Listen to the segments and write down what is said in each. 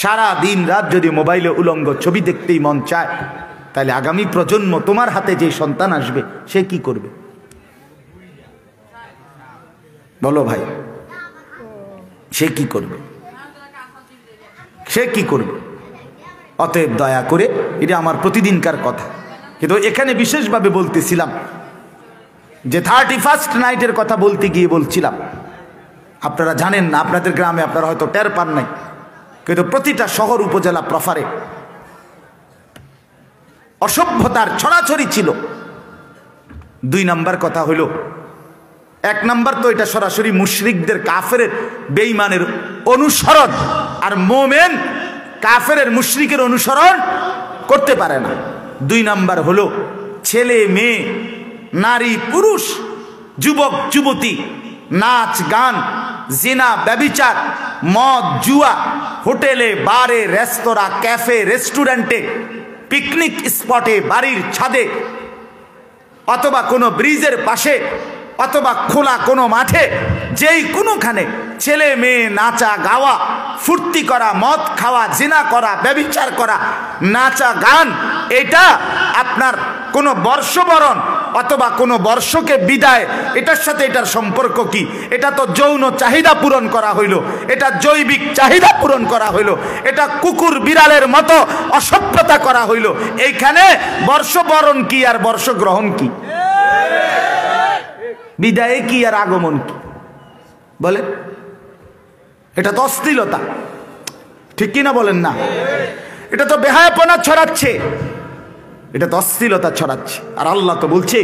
সারা দিন রাত যদি মোবাইলে উলঙ্গ ছবি দেখতেই মন চায়, তাহলে আগামী প্রজন্ম তোমার হাতে যে সন্তান আসবে সে কি করবে বলো ভাই? সে কি করবে? সে কি করবে? অতএব দয়া করে, এটা আমার প্রতিদিনকার কথা, কিন্তু এখানে বিশেষভাবে বলতেছিলাম যে 31st নাইটের কথা বলতে গিয়ে বলছিলাম, আপনারা জানেন না, আপনাদের গ্রামে আপনারা হয়তো টের পান নাই, কিন্তু প্রতিটা শহর উপজেলা প্রফারে অসভ্যতার ছড়াছড়ি ছিল। 2 নাম্বার কথা হইল, 1 নাম্বার তো এটা সরাসরি মুশরিকদের কাফেরের বেঈমানের অনুসরণ, আর মোমেন কাফেরের মুশরিকের অনুসরণ করতে পারে না। 2 নাম্বার হলো ছেলে মেয়ে, নারী পুরুষ, যুবক যুবতী, নাচ গান, জিনা ব্যভিচার, মদ জুয়া, হোটেলে বারে রেস্তোরাঁ ক্যাফে রেস্টুরেন্টে, পিকনিক স্পটে, বাড়ির ছাদে, অথবা কোনো ব্রিজের পাশে, অথবা খোলা কোনো মাঠে, যেই কোনোখানে ছেলে মেয়ে নাচা গাওয়া, ফুর্তি করা, মদ খাওয়া, জিনা করা, ব্যভিচার করা, নাচা গান, এটা আপনার কোনো বর্ষবরণ অথবা কোনো বর্ষকে বিদায়, এটার সাথে এটার সম্পর্ক কি? এটা তো যৌন চাহিদা পূরণ করা হইল, এটা জৈবিক চাহিদা পূরণ করা হইল, এটা কুকুর বিড়ালের মতো অসভ্যতা করা হইল। এইখানে বর্ষবরণ কি আর বর্ষগ্রহণ কি? বিদায়ে কি আর আগমন কি? বলে এটা তো অশ্লীলতা, ঠিক কিনা বলেন না? এটা তো বেহায়াপনা ছড়াচ্ছে, এটা তো অশ্লীলতা ছড়াচ্ছে। আর আল্লাহ তো বলছে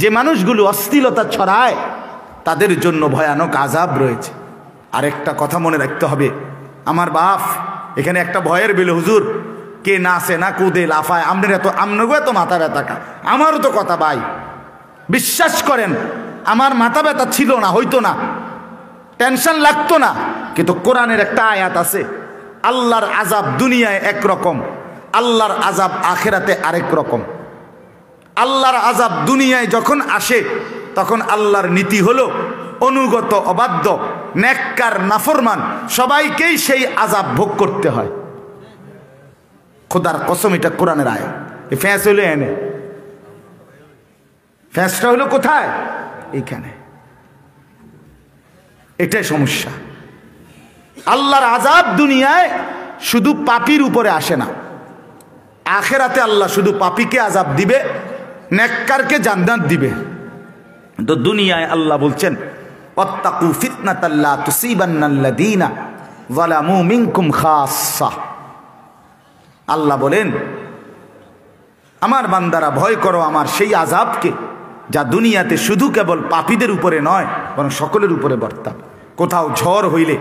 যে মানুষগুলো অশ্লীলতা ছড়ায় তাদের জন্য ভয়ানক আযাব রয়েছে। আরেকটা কথা মনে রাখতে হবে, আমার বাপ এখানে একটা ভয়ের বেলে, হুজুর কে নাচে না কুদে লাফায়, আমনগো এত মাথা ব্যথা, আমারও তো কথা ভাই, বিশ্বাস করেন আমার মাথা ব্যথা ছিল না, হইতো না, টেনশন লাগতো না, কিন্তু কোরআনের একটা আয়াত আছে, আল্লাহর আযাব দুনিয়ায় একরকম, আল্লাহর আযাব আখিরাতে আরেক রকম। আল্লাহর আযাব দুনিয়ায় যখন আসে তখন আল্লাহর নীতি হলো অনুগত অবাধ্য নেককার নাফরমান সবাইকেই সেই আযাব ভোগ করতে হয়। খোদার কসম, এটা কোরআনের আয়াত। এই ফ্যাঁস হইলো এনে, ফ্যাঁসটা হইলো কোথায়? এইখানে। এটাই সমস্যা। আল্লাহর আযাব দুনিয়ায় শুধু পাপীর উপরে আসে না, আখিরাতে আল্লাহ শুধু পাপীকে আযাব দিবে, নেককারকে জান্নাত দিবে। তো দুনিয়ায় আল্লাহ বলছেন ওয়াত্তাকু ফিতনাতাল লা তুসিবান্নাল্লাযীনা যালামু মিনকুম খাসসা। আল্লাহ বলেন আমার বান্দারা ভয় করো আমার সেই আযাবকে, যা দুনিয়াতে শুধু কেবল পাপীদের উপরে নয় বরং সকলের উপরে বর্তাবে। কোথাও ঝড় হইলে,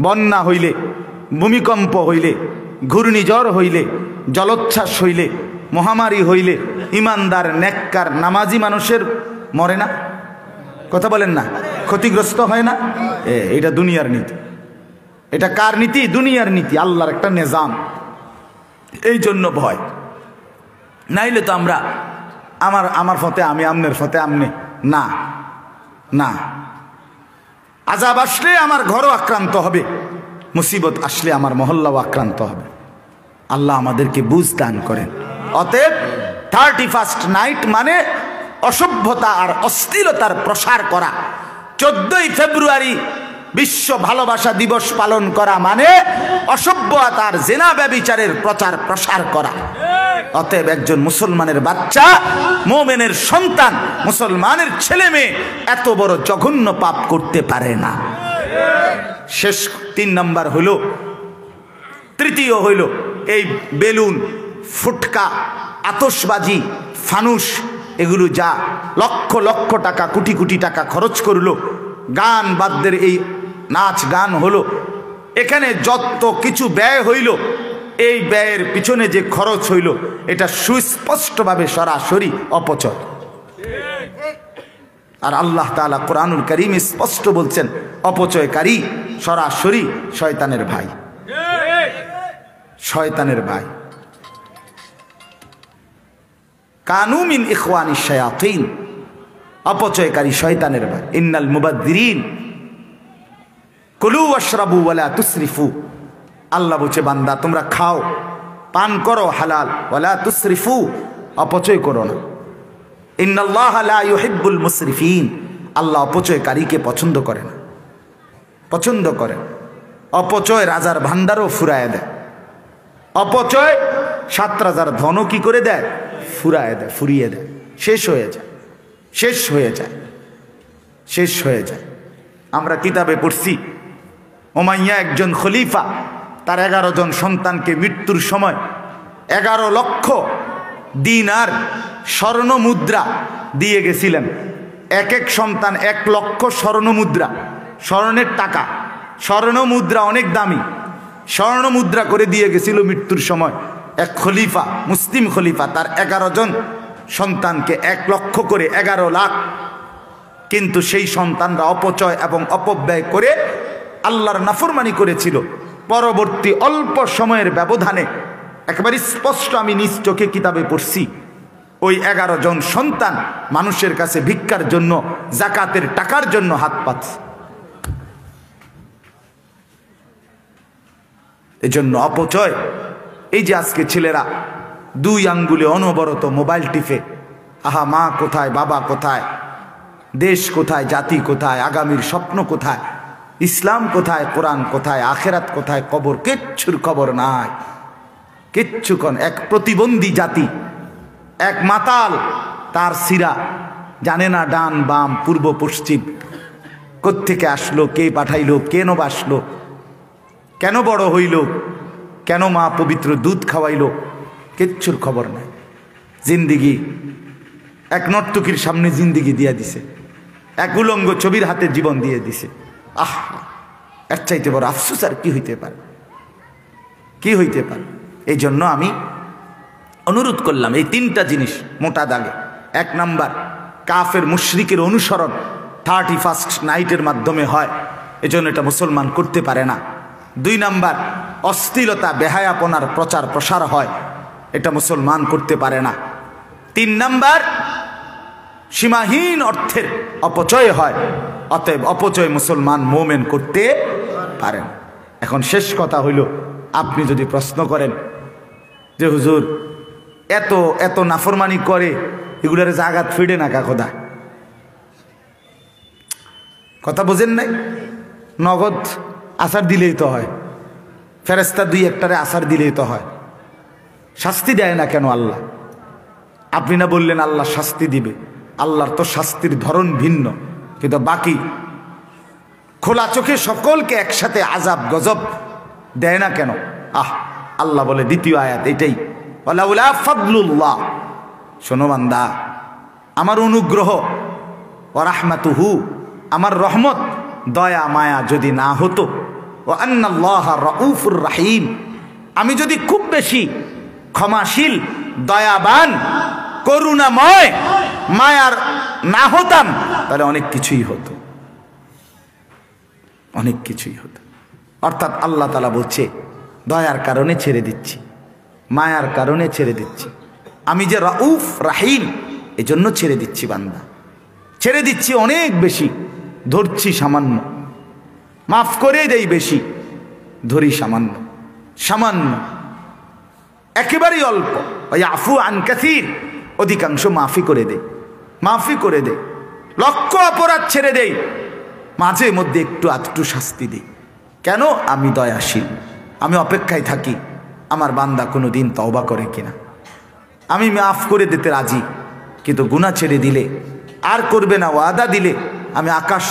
বন্যা হইলে, ভূমিকম্প হইলে, ঘূর্ণিঝড় হইলে, জলোচ্ছ্বাস হইলে, মহামারী হইলে ইমানদার নেককার নামাজি মানুষের মরে না? কথা বলেন না? ক্ষতিগ্রস্ত হয় না? এটা দুনিয়ার নীতি। এটা কার নীতি? দুনিয়ার নীতি, আল্লাহর একটা নিজাম। এই জন্য ভয়, নাইলে তো আমরা আমার ফতে আমি, আমনের ফতে আমনে, না না। আযাব আসলে আমার ঘরও আক্রান্ত হবে, মুসিবত আসলে আমার মহল্লাও আক্রান্ত হবে। আল্লাহ আমাদেরকে বুঝ দান করেন। অতএব 31st নাইট মানে অসভ্যতা আর অশ্লীলতার প্রসার করা। 14ই ফেব্রুয়ারি বিশ্ব ভালোবাসা দিবস পালন করা মানে অসভ্যতা আর জিনা ব্যভিচারের প্রচার প্রসার করা। অতএব একজন মুসলমানের বাচ্চা, মুমিনের সন্তান, মুসলমানের ছেলে মেয়ে এত বড় জঘন্য পাপ করতে পারে না। শেষ 3 নাম্বার হইল, তৃতীয় হইল এই বেলুন, ফুটকা, আতশবাজি, ফানুস, এগুলো যা লক্ষ লক্ষ টাকা, কোটি কোটি টাকা খরচ করলো, গান বাদ্যের এই নাচ গান হলো, এখানে যত কিছু ব্যয় হইল, এই ব্যয়ের পিছনে যে খরচ হইল এটা সুস্পষ্টভাবে সরাসরি অপচয়। আর আল্লাহ তাআলা কোরআনুল কারীম স্পষ্ট বলছেন অপচয়কারী সরাসরি শয়তানের ভাই, শয়তানের ভাই। কানু মিন ইখওয়ানিশ শায়াতিন, অপচয়কারী শয়তানের ভাই। ইন্নাল মুবাদ্দিরিন কুলু ওয়াশরাবু ওয়ালা তুসরিফু আল্লাহ বলছে বান্দা তোমরা খাও পান করো হালাল, ওয়ালা তুসরিফু, অপচয় করো না। ইন্নাল্লাহা লা ইউহিব্বুল মুসরিফিন, আল্লাহ অপচয়কারীকে পছন্দ করে না, পছন্দ করে। অপচয় রাজার ভান্ডারও ফুরায় দেয়, অপচয় 7 রাজার ধনও কি করে দেয়? ফুরায় দেয়, ফুরিয়ে দেয়, শেষ হয়ে যায়, শেষ হয়ে যায়, শেষ হয়ে যায়। আমরা কিতাবে পড়ছি উমাইয়া একজন খলিফা, তার 11 জন সন্তানকে মৃত্যুর সময় 11 লক্ষ দিনার স্বর্ণ মুদ্রা দিয়ে গেছিলেন। এক এক সন্তান 1 লক্ষ স্বর্ণ মুদ্রা, স্বর্ণের টাকা, স্বর্ণ মুদ্রা অনেক দামি, স্বর্ণ মুদ্রা করে দিয়ে গেছিল মৃত্যুর সময় এক খলিফা, মুসলিম খলিফা, তার 11 জন সন্তানকে 1 লক্ষ করে 11 লাখ। কিন্তু সেই সন্তানরা অপচয় এবং অপব্যয় করে আল্লাহর নাফরমানি করেছিল। পরবর্তী অল্প সময়ের ব্যবধানে একেবারে স্পষ্ট আমি নিজ চোখে কিতাবে পড়ছি, ওই 11 জন সন্তান মানুষের কাছে ভিক্ষার জন্য, জাকাতের টাকার জন্য হাত পাচ্ছে। এজন্য অপচয়, এই যে আজকে ছেলেরা 2 আঙ্গুলে অনবরত মোবাইল টিপে, আহা মা কোথায়, বাবা কোথায়, দেশ কোথায়, জাতি কোথায়, আগামীর স্বপ্ন কোথায়, ইসলাম কোথায়, কোরআন কোথায়, আখেরাত কোথায়, কবর, কিচ্ছুর খবর নাই, কিচ্ছু। এক প্রতিবন্ধী জাতি, এক মাতাল, তার সিরা জানে না ডান বাম পূর্ব পশ্চিম, কোত্থেকে আসলো, কে পাঠাইলো, কেন বাসলো, কেন বড় হইল, কেন মা পবিত্র দুধ খাওয়াইল, কিচ্ছুর খবর নাই। জিন্দিগি এক নর্তকীর সামনে জিন্দিগি দিয়ে দিছে, এক উলঙ্গ ছবির হাতে জীবন দিয়ে দিছে। আহ, এর চাইতে বড় আফসোস আর কি হইতে পারে, কি হইতে পারে? এই জন্য আমি অনুরোধ করলাম এই 3টা জিনিস মোটা দাগে। 1 নাম্বার, কাফের মুশরিকের অনুসরণ 31st নাইটের মাধ্যমে হয়, এজন্য এটা মুসলমান করতে পারে না। 2 নাম্বার, অশ্লীলতা বেহায়াপনার প্রচার প্রসার হয়, এটা মুসলমান করতে পারে না। 3 নাম্বার, সীমাহীন অর্থের অপচয় হয়, অতএব অপচয় মুসলমান মোমেন করতে পারেন। এখন শেষ কথা হইল, আপনি যদি প্রশ্ন করেন যে হুজুর এত এত নাফরমানি করে, এগুলার জাগাত ফিরে না কা খোদা, কথা বোঝেন নাই? নগদ আসার দিলেই তো হয়, ফেরেস্তা 2-1টারে আসার দিলেই তো হয়, শাস্তি দেয় না কেন আল্লাহ? আপনি না বললেন আল্লাহ শাস্তি দিবে, আল্লাহর তো শাস্তির ধরন ভিন্ন, কিন্তু বাকি খোলা চোখে সকলকে একসাথে আযাব গজব দেয় না কেন? আল্লাহ বলে 2য় আয়াত এটাই, ওয়ালাউলা ফাদলুল্লাহ, শোনো বান্দা, আমার অনুগ্রহ, ওয়া রাহমাতুহু, আমার রহমত, দয়া মায়া যদি না হতো, ওয়া আন্নাল্লাহা রাউফুর রাহিম, আমি যদি খুব বেশি ক্ষমাশীল, দয়াবান, করুণাময়, মায়ার না হতাম, তাহলে অনেক কিছুই হতো, অনেক কিছুই হতো। অর্থাৎ আল্লাহ তাআলা বলছে দয়ার কারণে ছেড়ে দিচ্ছি, মায়ার কারণে ছেড়ে দিচ্ছি, আমি যে রাউফ রাহিম, এজন্য ছেড়ে দিচ্ছি বান্দা, ছেড়ে দিচ্ছি অনেক বেশি, ধরছি সামান্য, মাফ করে দেই বেশি, ধরি সামান্য, সামান্য একেবারেই অল্প। ইয়াফু আন কাসীর, অধিকাংশ মাফি করে দেয়, মাফি করে দেয়, লক্ষ অপরাধ ছেড়ে দেয়, মাঝে মধ্যে একটু আধটু শাস্তি দিই। কেন? আমি দয়াশীল, আমি অপেক্ষায় থাকি আমার বান্দা কোনো দিন তওবা করে কিনা। আমি মাফ করে দিতে রাজি, কিন্তু গুনাহ ছেড়ে দিলে আর করবে না, ওয়াদা দিলে আমি আকাশ